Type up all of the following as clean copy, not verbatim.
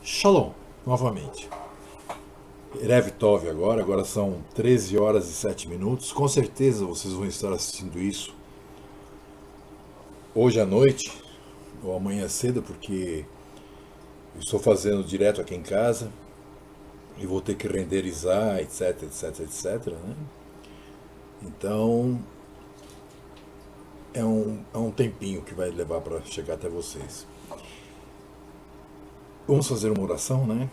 Shalom, novamente. Erev Tov agora são 13 horas e 7 minutos. Com certeza vocês vão estar assistindo isso hoje à noite ou amanhã cedo, porque eu estou fazendo direto aqui em casa e vou ter que renderizar, etc, etc, etc, né? Então é um tempinho que vai levar para chegar até vocês. Vamos fazer uma oração, né?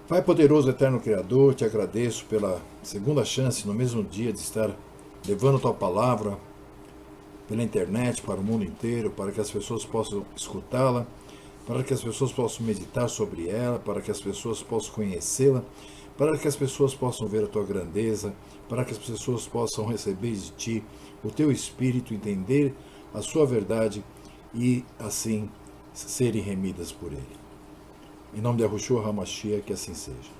Pai poderoso, eterno Criador, te agradeço pela segunda chance no mesmo dia de estar levando tua palavra pela internet para o mundo inteiro, para que as pessoas possam escutá-la, para que as pessoas possam meditar sobre ela, para que as pessoas possam conhecê-la, para que as pessoas possam ver a tua grandeza, para que as pessoas possam receber de ti o teu Espírito, entender a sua verdade e assim serem remidas por ele. Em nome de Yahushua HaMashiach, que assim seja.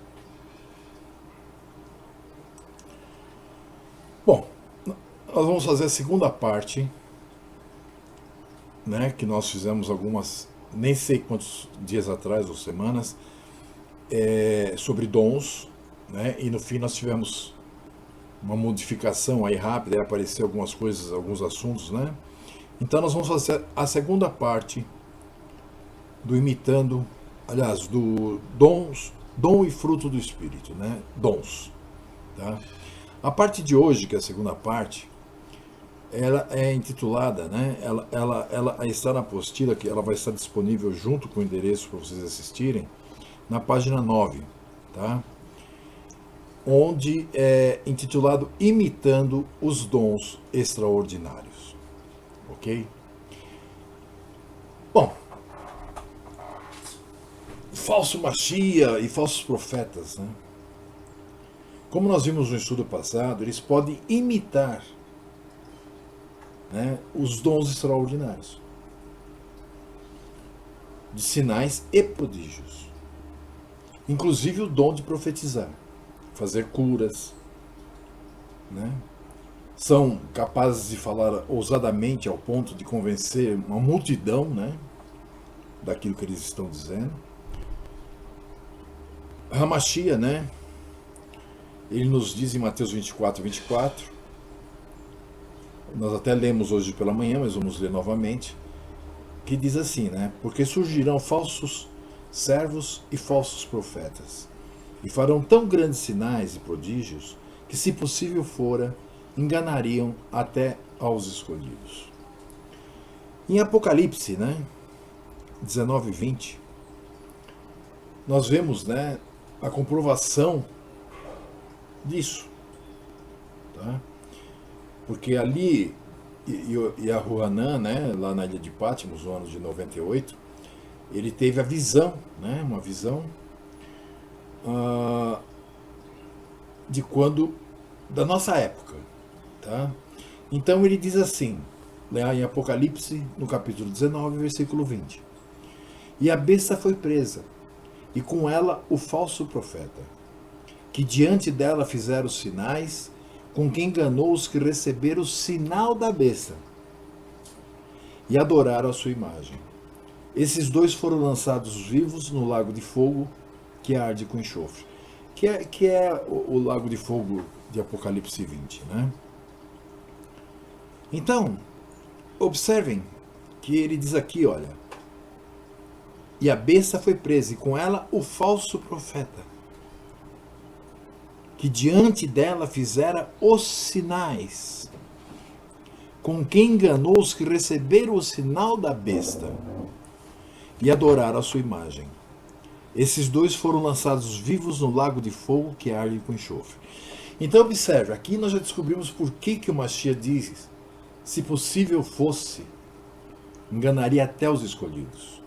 Bom, nós vamos fazer a segunda parte, né, que nós fizemos algumas, nem sei quantos dias atrás ou semanas, sobre dons, né, e no fim nós tivemos uma modificação aí rápida, aí apareceu algumas coisas, alguns assuntos, né? Então nós vamos fazer a segunda parte do imitando, aliás, do dom e fruto do Espírito, né? Dons, tá? A parte de hoje, que é a segunda parte, ela é intitulada, né? Ela está na apostila, que ela vai estar disponível junto com o endereço para vocês assistirem, na página 9, tá? Onde é intitulado Imitando os Dons Extraordinários, ok? Bom, falso Machia e falsos profetas, né? Como nós vimos no estudo passado, eles podem imitar, né, os dons extraordinários, de sinais e prodígios, inclusive o dom de profetizar, fazer curas, né? São capazes de falar ousadamente ao ponto de convencer uma multidão, né, daquilo que eles estão dizendo. Hamashia, né, ele nos diz em Mateus 24, nós até lemos hoje pela manhã, mas vamos ler novamente, que diz assim, né, porque surgirão falsos servos e falsos profetas, e farão tão grandes sinais e prodígios, que se possível fora, enganariam até aos escolhidos. Em Apocalipse, né, 19 e 20, nós vemos, né, a comprovação disso, tá? Porque ali, Yahuanã, né, lá na ilha de Patmos, no ano de 98, ele teve a visão, né, uma visão de quando, da nossa época, tá? Então ele diz assim, lá em Apocalipse, no capítulo 19, versículo 20: E a besta foi presa, e com ela o falso profeta, que diante dela fizeram os sinais, com que enganou os que receberam o sinal da besta e adoraram a sua imagem. Esses dois foram lançados vivos no lago de fogo que arde com enxofre, que é o lago de fogo de Apocalipse 20, né? Então, observem que ele diz aqui, olha, e a besta foi presa, e com ela o falso profeta, que diante dela fizera os sinais, com quem enganou os que receberam o sinal da besta e adoraram a sua imagem. Esses dois foram lançados vivos no lago de fogo que arde com enxofre. Então observe, aqui nós já descobrimos por que o Mashiach diz, se possível fosse, enganaria até os escolhidos.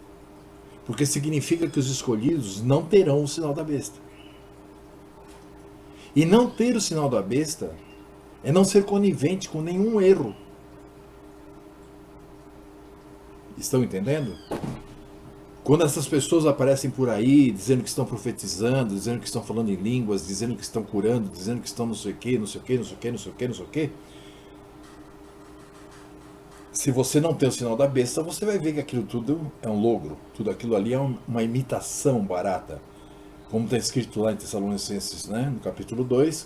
Porque significa que os escolhidos não terão o sinal da besta. E não ter o sinal da besta é não ser conivente com nenhum erro. Estão entendendo? Quando essas pessoas aparecem por aí, dizendo que estão profetizando, dizendo que estão falando em línguas, dizendo que estão curando, dizendo que estão não sei o que, não sei o que, não sei o que, não sei o que, não sei o que, se você não tem o sinal da besta, você vai ver que aquilo tudo é um logro, tudo aquilo ali é uma imitação barata. Como está escrito lá em Tessalonicenses, né, no capítulo 2,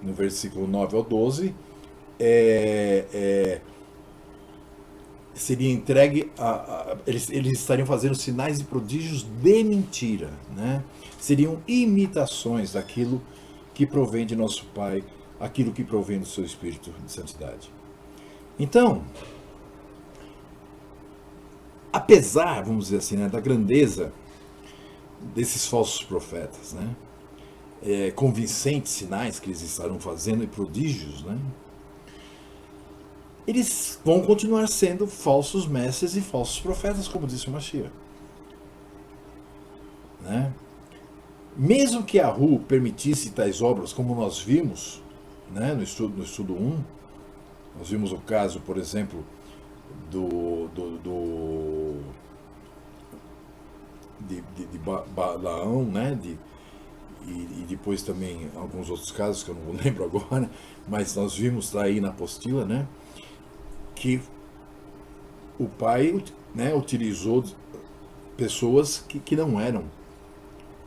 no versículo 9 ao 12, seria entregue eles estariam fazendo sinais e prodígios de mentira, né? Seriam imitações daquilo que provém de nosso Pai, aquilo que provém do seu Espírito de Santidade. Então, apesar, vamos dizer assim, né, da grandeza desses falsos profetas, né, convincentes sinais que eles estarão fazendo e prodígios, né, eles vão continuar sendo falsos mestres e falsos profetas, como disse o Mashiach. Né? Mesmo que a Ru permitisse tais obras, como nós vimos, né, no estudo 1, nós vimos o caso, por exemplo, de Balaão, né, e depois também alguns outros casos que eu não lembro agora, mas nós vimos aí na apostila, né, que o pai, né, utilizou pessoas que não eram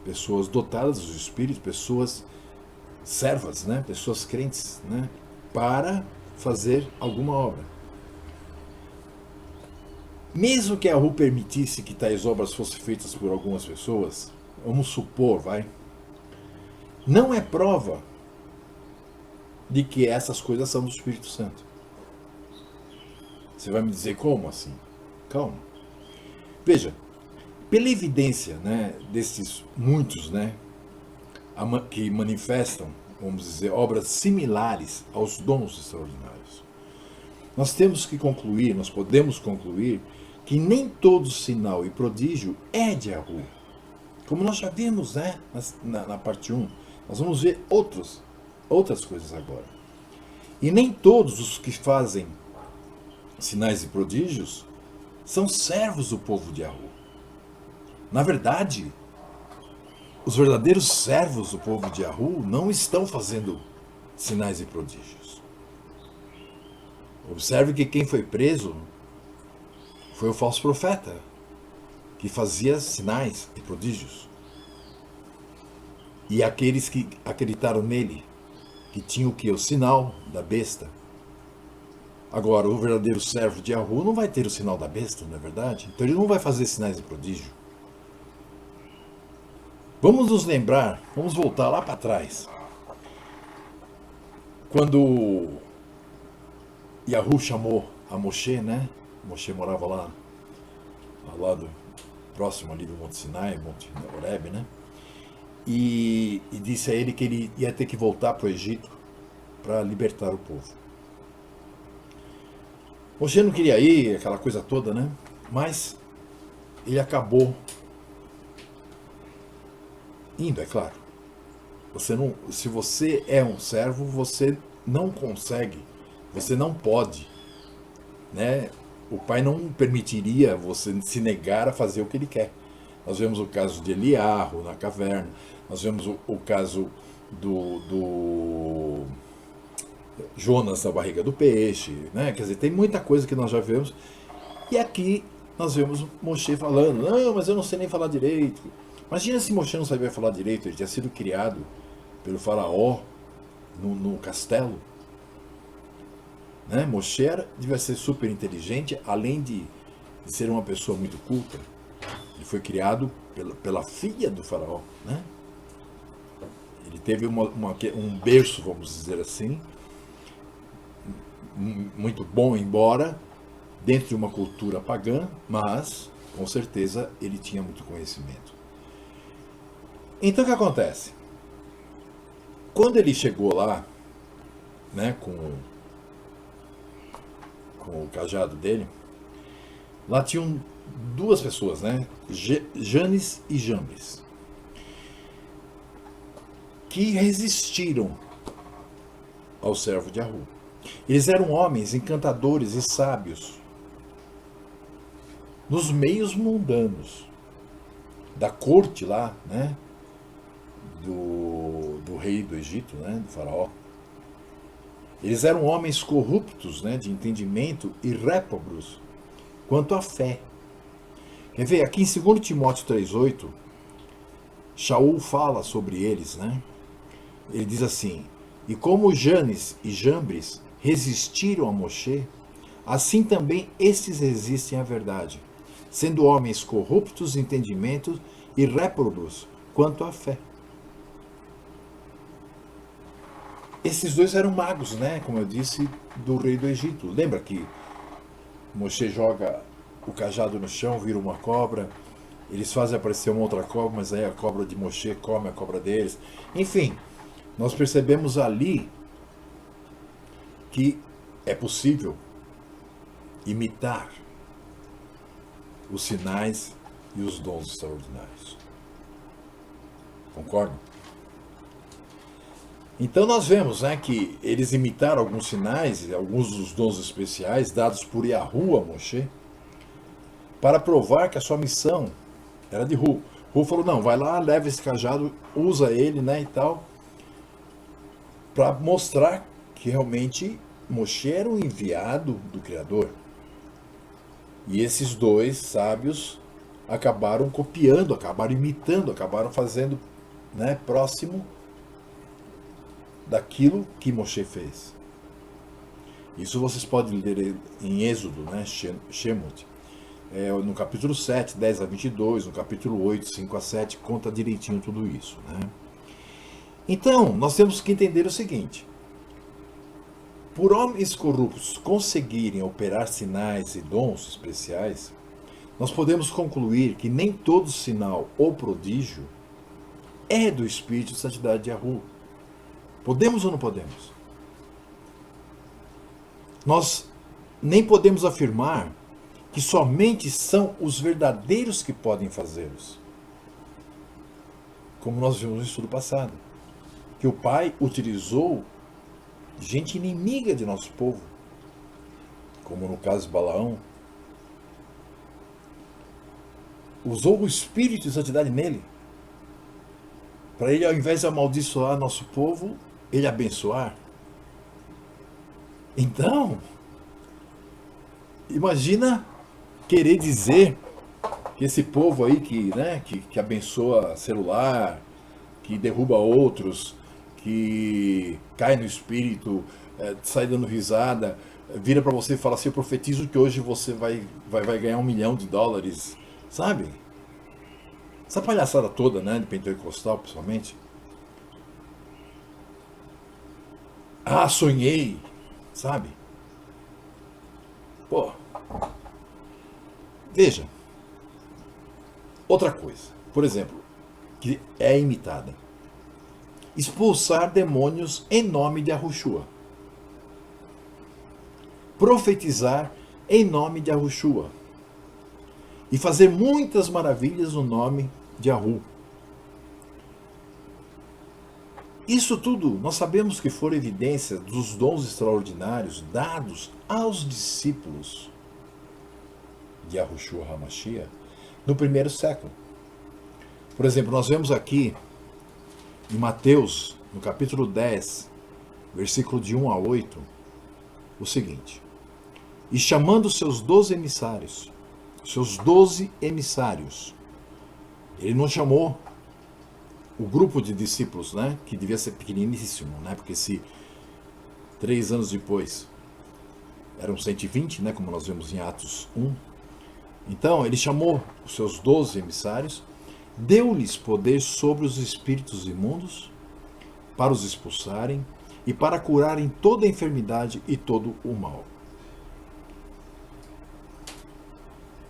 pessoas dotadas do Espírito, pessoas servas, né, pessoas crentes, né, para fazer alguma obra. Mesmo que a Ru permitisse que tais obras fossem feitas por algumas pessoas, vamos supor, não é prova de que essas coisas são do Espírito Santo. Você vai me dizer como assim? Calma. Veja, pela evidência, né, desses muitos, né, que manifestam, vamos dizer, obras similares aos dons extraordinários, nós temos que concluir, nós podemos concluir que nem todo sinal e prodígio é de Yahu. Como nós já vimos, né, na parte 1, nós vamos ver outras coisas agora. E nem todos os que fazem sinais e prodígios são servos do povo de Yahu. Na verdade, os verdadeiros servos do povo de Yahu não estão fazendo sinais e prodígios. Observe que quem foi preso foi o falso profeta, que fazia sinais e prodígios. E aqueles que acreditaram nele, que tinham o que? O sinal da besta. Agora, o verdadeiro servo de Yahu não vai ter o sinal da besta, não é verdade? Então ele não vai fazer sinais e prodígio. Vamos nos lembrar, vamos voltar lá para trás. Quando Yahu chamou a Moshe, né? Moshe morava lá ao lado, próximo ali do Monte Sinai, Monte Horebe, né? E disse a ele que ele ia ter que voltar para o Egito para libertar o povo. Moshe não queria ir, aquela coisa toda, né? Mas ele acabou indo, é claro. Se você é um servo, você não consegue, você não pode, né? O pai não permitiria você se negar a fazer o que ele quer. Nós vemos o caso de Eliarro na caverna, nós vemos o caso do Jonas na barriga do peixe, né? Quer dizer, tem muita coisa que nós já vemos. E aqui nós vemos Moshe falando, não, mas eu não sei nem falar direito. Imagina se Moshe não sabia falar direito, ele tinha sido criado pelo faraó no castelo. Né? Moshe devia ser super inteligente, além de ser uma pessoa muito culta. Ele foi criado pela filha do faraó. Né? Ele teve um berço, vamos dizer assim, muito bom, embora dentro de uma cultura pagã, mas com certeza ele tinha muito conhecimento. Então o que acontece? Quando ele chegou lá, né, com o cajado dele, lá tinham duas pessoas, né, Janes e Jambres, que resistiram ao servo de Yahu. Eles eram homens encantadores e sábios nos meios mundanos da corte lá, né, do rei do Egito, né, do faraó. Eles eram homens corruptos, né, de entendimento e réprobos quanto à fé. Quer ver, aqui em 2 Timóteo 3,8, Shaul fala sobre eles, né? Ele diz assim: e como Janes e Jambres resistiram a Moshe, assim também estes resistem à verdade, sendo homens corruptos de entendimento e réprobos quanto à fé. Esses dois eram magos, né? Como eu disse, do rei do Egito. Lembra que Moshe joga o cajado no chão, vira uma cobra. Eles fazem aparecer uma outra cobra, mas aí a cobra de Moshe come a cobra deles. Enfim, nós percebemos ali que é possível imitar os sinais e os dons extraordinários. Concordam? Então nós vemos, né, que eles imitaram alguns sinais e alguns dos dons especiais dados por Yahu a Moshe para provar que a sua missão era de Hu. Hu falou: não, vai lá, leva esse cajado, usa ele, né, e tal, para mostrar que realmente Moshe era o enviado do Criador. E esses dois sábios acabaram copiando, acabaram imitando, acabaram fazendo, né, próximo daquilo que Moshe fez. Isso vocês podem ler em Êxodo, né, Shemot, no capítulo 7, 10 a 22, no capítulo 8, 5 a 7, conta direitinho tudo isso, né? Então, nós temos que entender o seguinte: por homens corruptos conseguirem operar sinais e dons especiais, nós podemos concluir que nem todo sinal ou prodígio é do Espírito de Santidade de Yahu. Podemos ou não podemos? Nós nem podemos afirmar que somente são os verdadeiros que podem fazê-los. Como nós vimos no estudo passado, que o Pai utilizou gente inimiga de nosso povo, como no caso de Balaão, usou o Espírito de Santidade nele, para ele, ao invés de amaldiçoar nosso povo, ele abençoar. Então, imagina querer dizer que esse povo aí que abençoa celular, que derruba outros, que cai no espírito, sai dando risada, vira para você e fala assim: eu profetizo que hoje você vai ganhar $1 milhão, sabe? Essa palhaçada toda, né, de pentecostal, principalmente. Ah, sonhei, sabe? Pô. Veja. Outra coisa, por exemplo, que é imitada: expulsar demônios em nome de Yahushua. Profetizar em nome de Yahushua. E fazer muitas maravilhas no nome de Yahu. Isso tudo nós sabemos que foram evidência dos dons extraordinários dados aos discípulos de Yahushua HaMashiach no primeiro século. Por exemplo, nós vemos aqui em Mateus, no capítulo 10, versículo de 1 a 8, o seguinte: e chamando seus 12 emissários, ele não chamou o grupo de discípulos, né, que devia ser pequeniníssimo, né, porque se 3 anos depois eram 120, né, como nós vemos em Atos 1, então ele chamou os seus 12 emissários, deu-lhes poder sobre os espíritos imundos, para os expulsarem e para curarem toda a enfermidade e todo o mal.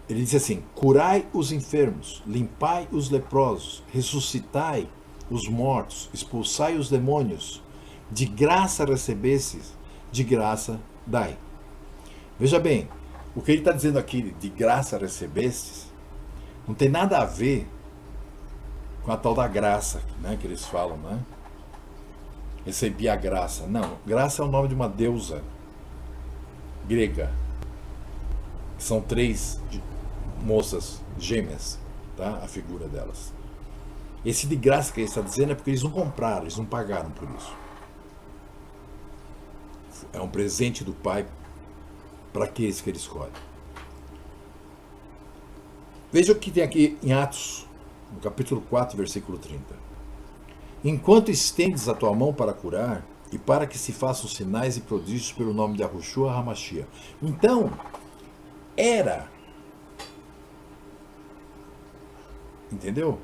Ele diz assim: curai os enfermos, limpai os leprosos, ressuscitai os mortos, expulsai os demônios, de graça recebestes, de graça dai. Veja bem, o que ele está dizendo aqui, de graça recebestes, não tem nada a ver com a tal da graça, né, que eles falam, né? Recebi a graça. Não, graça é o nome de uma deusa grega. São 3 moças gêmeas, tá? A figura delas. Esse de graça que ele está dizendo é porque eles não compraram, eles não pagaram por isso. É um presente do Pai para aqueles que Ele escolhe. Veja o que tem aqui em Atos, no capítulo 4, versículo 30. Enquanto estendes a tua mão para curar, e para que se façam sinais e prodígios pelo nome de Yahushua HaMashiach. Então, era, entendeu?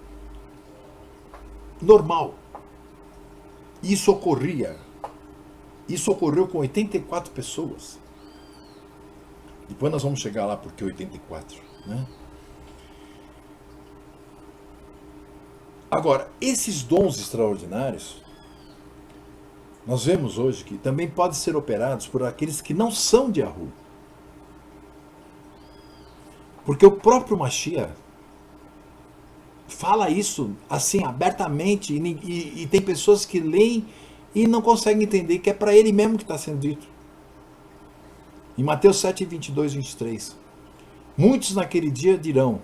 Normal. Isso ocorria. Isso ocorreu com 84 pessoas. Depois nós vamos chegar lá porque 84, né? Agora, esses dons extraordinários, nós vemos hoje que também podem ser operados por aqueles que não são de Yahu. Porque o próprio Mashiach fala isso assim abertamente e tem pessoas que leem e não conseguem entender que é para ele mesmo que está sendo dito. Em Mateus 7, 22, 23. Muitos naquele dia dirão: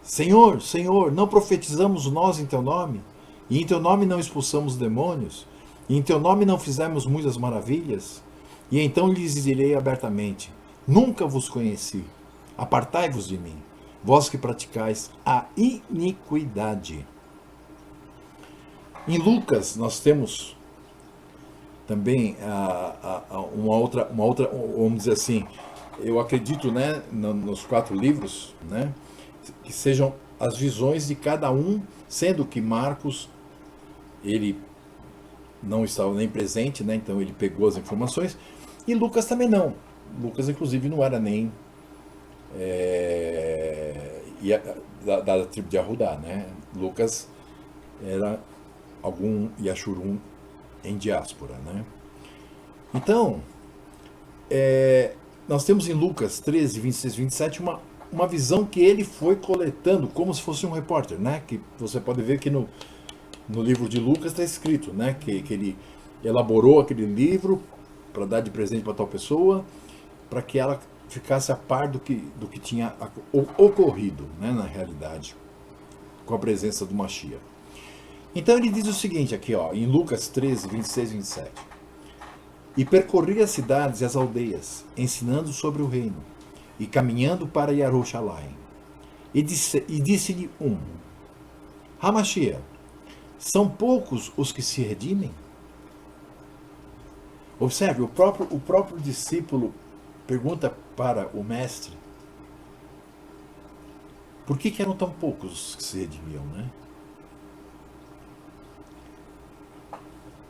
Senhor, Senhor, não profetizamos nós em teu nome? E em teu nome não expulsamos demônios? E em teu nome não fizemos muitas maravilhas? E então lhes direi abertamente: nunca vos conheci. Apartai-vos de mim, vós que praticais a iniquidade. Em Lucas nós temos também uma outra, vamos dizer assim, eu acredito, né, nos 4 livros, né, que sejam as visões de cada um, sendo que Marcos, ele não estava nem presente, né, então ele pegou as informações, e Lucas também não. Lucas, inclusive, não era nem da tribo de Arudá, né? Lucas era algum Yashurum em diáspora, né? Então, nós temos em Lucas 13, 26, 27 uma visão que ele foi coletando como se fosse um repórter, né? Que você pode ver que no livro de Lucas está escrito, né? Que ele elaborou aquele livro para dar de presente para tal pessoa, para que ela ficasse a par do que tinha ocorrido, né, na realidade, com a presença do Mashiach. Então ele diz o seguinte aqui, ó, em Lucas 13, 26 e 27. E percorria as cidades e as aldeias, ensinando sobre o reino, e caminhando para Yerushalayim. E disse-lhe Hamashiach, são poucos os que se redimem? Observe, o próprio discípulo pergunta para o mestre por que eram tão poucos que se redimiam, né?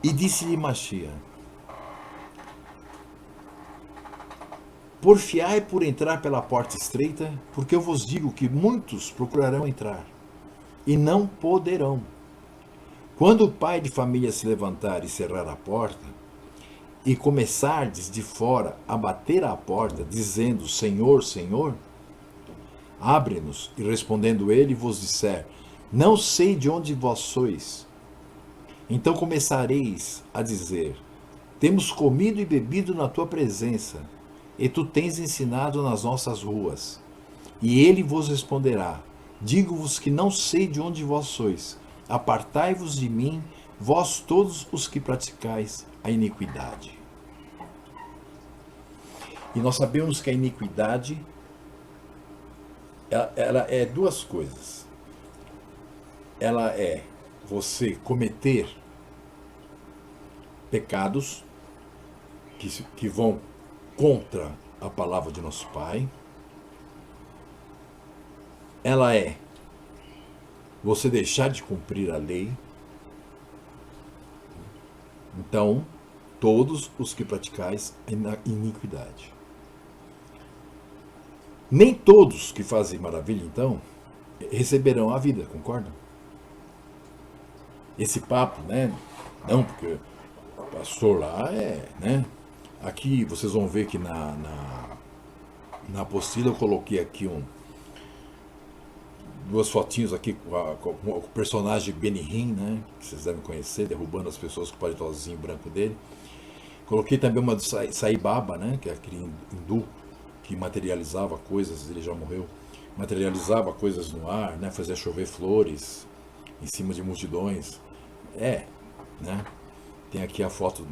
E disse-lhe Mashiach, porfiai por entrar pela porta estreita, porque eu vos digo que muitos procurarão entrar e não poderão. Quando o pai de família se levantar e cerrar a porta, e começardes de fora a bater à porta, dizendo, Senhor, Senhor, abre-nos, e respondendo ele vos disser, não sei de onde vós sois. Então começareis a dizer, temos comido e bebido na tua presença, e tu tens ensinado nas nossas ruas. E ele vos responderá, digo-vos que não sei de onde vós sois, apartai-vos de mim, vós todos os que praticais a iniquidade. E nós sabemos que a iniquidade, ela é duas coisas. Ela é você cometer pecados que vão contra a palavra de nosso Pai. Ela é você deixar de cumprir a lei. Então, todos os que praticais a iniquidade. Nem todos que fazem maravilha, então, receberão a vida, concordam? Esse papo, né? Não, porque o pastor lá né? Aqui vocês vão ver que na apostila eu coloquei aqui duas fotinhos aqui com o personagem Benihim, né? Que vocês devem conhecer, derrubando as pessoas com o palitozinho branco dele. Coloquei também uma do Sai Baba, né? Que é aquele hindu que materializava coisas, ele já morreu, materializava coisas no ar, né? Fazia chover flores em cima de multidões. Né? Tem aqui a foto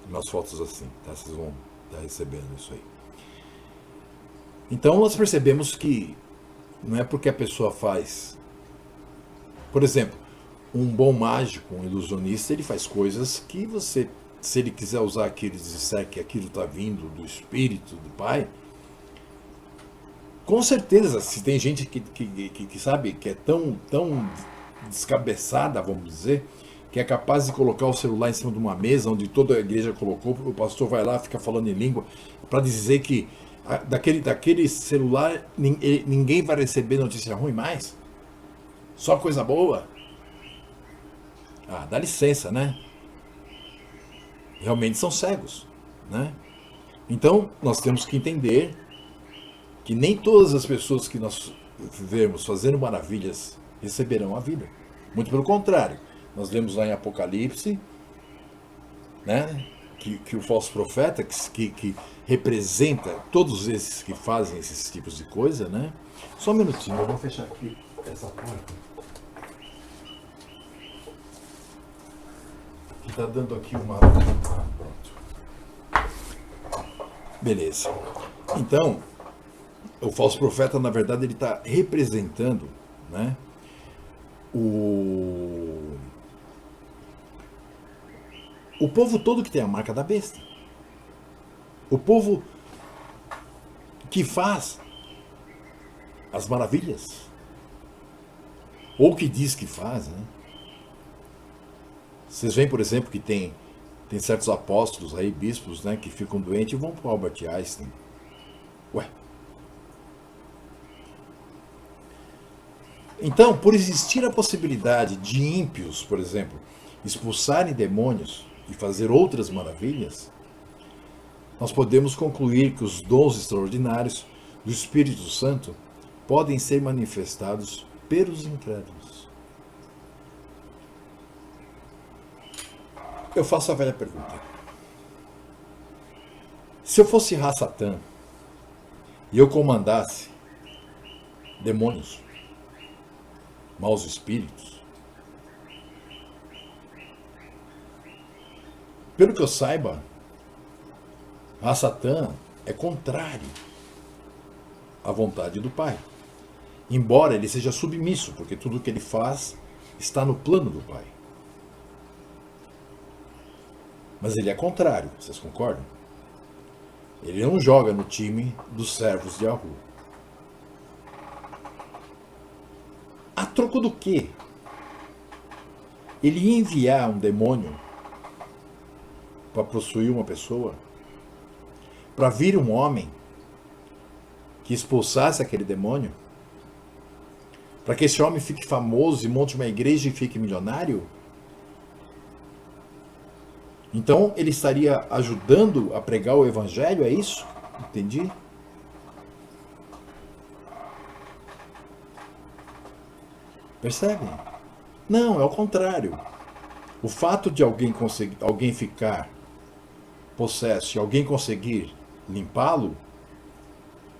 umas fotos assim, tá? Vocês vão estar recebendo isso aí. Então nós percebemos que não é porque a pessoa faz, por exemplo, um bom mágico, um ilusionista, ele faz coisas que você, se ele quiser usar aquilo e disser que aquilo está vindo do Espírito do Pai, com certeza, se tem gente que sabe, que é tão descabeçada, vamos dizer, que é capaz de colocar o celular em cima de uma mesa onde toda a igreja colocou, o pastor vai lá, fica falando em língua, para dizer que daquele celular ninguém vai receber notícia ruim mais, só coisa boa. Ah, dá licença, né? Realmente são cegos, né? Então, nós temos que entender que nem todas as pessoas que nós vemos fazendo maravilhas receberão a vida. Muito pelo contrário. Nós lemos lá em Apocalipse, né, que o falso profeta, que representa todos esses que fazem esses tipos de coisa, né? Só um minutinho, eu vou fechar aqui essa porta. Que está dando aqui uma... pronto. Beleza. Então, o falso profeta, na verdade, ele está representando, né, o povo todo que tem a marca da besta. O povo que faz as maravilhas. Ou que diz que faz, né? Vocês veem, por exemplo, que tem certos apóstolos aí, bispos, né, que ficam doentes e vão para o Albert Einstein. Ué. Então, por existir a possibilidade de ímpios, por exemplo, expulsarem demônios e fazer outras maravilhas, nós podemos concluir que os dons extraordinários do Espírito Santo podem ser manifestados pelos incrédulos. Eu faço a velha pergunta. Se eu fosse Ra-Satã e eu comandasse demônios, maus espíritos, pelo que eu saiba, Ra-Satã é contrário à vontade do Pai. Embora ele seja submisso, porque tudo o que ele faz está no plano do Pai. Mas ele é contrário, vocês concordam? Ele não joga no time dos servos de Ahu. A troco do quê? Ele ia enviar um demônio para possuir uma pessoa, para vir um homem que expulsasse aquele demônio, para que esse homem fique famoso e monte uma igreja e fique milionário? Então ele estaria ajudando a pregar o evangelho, é isso? Entendi? Percebem? Não, é o contrário. O fato de alguém ficar possesso e alguém conseguir limpá-lo,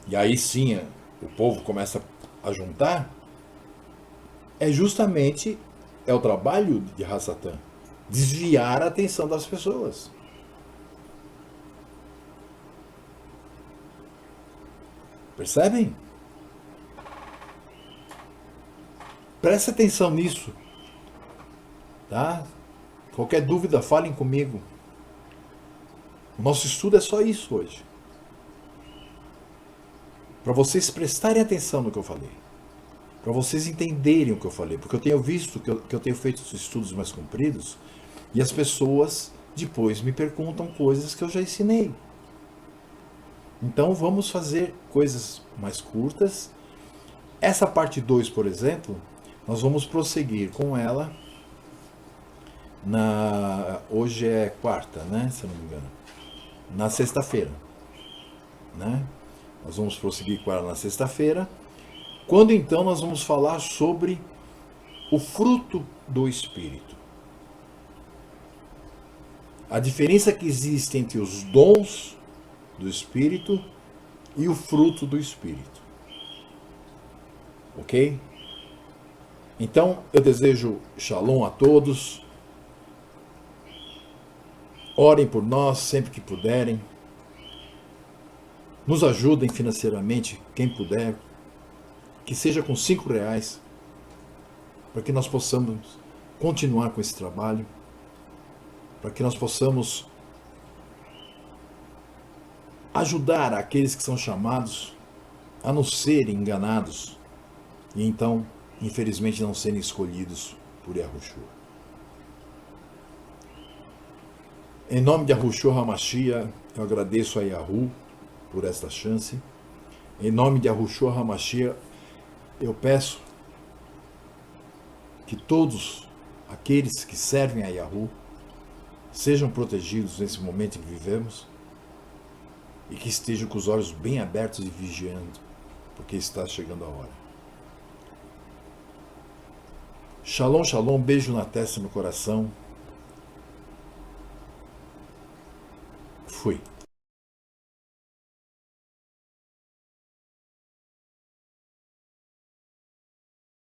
e aí sim o povo começa a juntar, é justamente o trabalho de Ra-Satã. Desviar a atenção das pessoas. Percebem? Preste atenção nisso. Tá? Qualquer dúvida, falem comigo. O nosso estudo é só isso hoje. Para vocês prestarem atenção no que eu falei. Para vocês entenderem o que eu falei. Porque eu tenho visto que eu tenho feito estudos mais compridos e as pessoas depois me perguntam coisas que eu já ensinei. Então vamos fazer coisas mais curtas. Essa parte 2, por exemplo, nós vamos prosseguir com ela hoje é quarta, né? Se eu não me engano. Na sexta-feira. Né? Nós vamos prosseguir com ela na sexta-feira. Quando então nós vamos falar sobre o fruto do Espírito. A diferença que existe entre os dons do Espírito e o fruto do Espírito. Ok? Então eu desejo shalom a todos. Orem por nós sempre que puderem. Nos ajudem financeiramente, quem puder, que seja com R$ 5, para que nós possamos continuar com esse trabalho, para que nós possamos ajudar aqueles que são chamados a não serem enganados e então, infelizmente, não serem escolhidos por Yahushua. Em nome de Yahushua HaMashiach, eu agradeço a Yahu por esta chance. Em nome de Yahushua HaMashiach, eu peço que todos aqueles que servem a Yahu sejam protegidos nesse momento em que vivemos e que estejam com os olhos bem abertos e vigiando, porque está chegando a hora. Shalom, shalom, beijo na testa e no coração. Fui.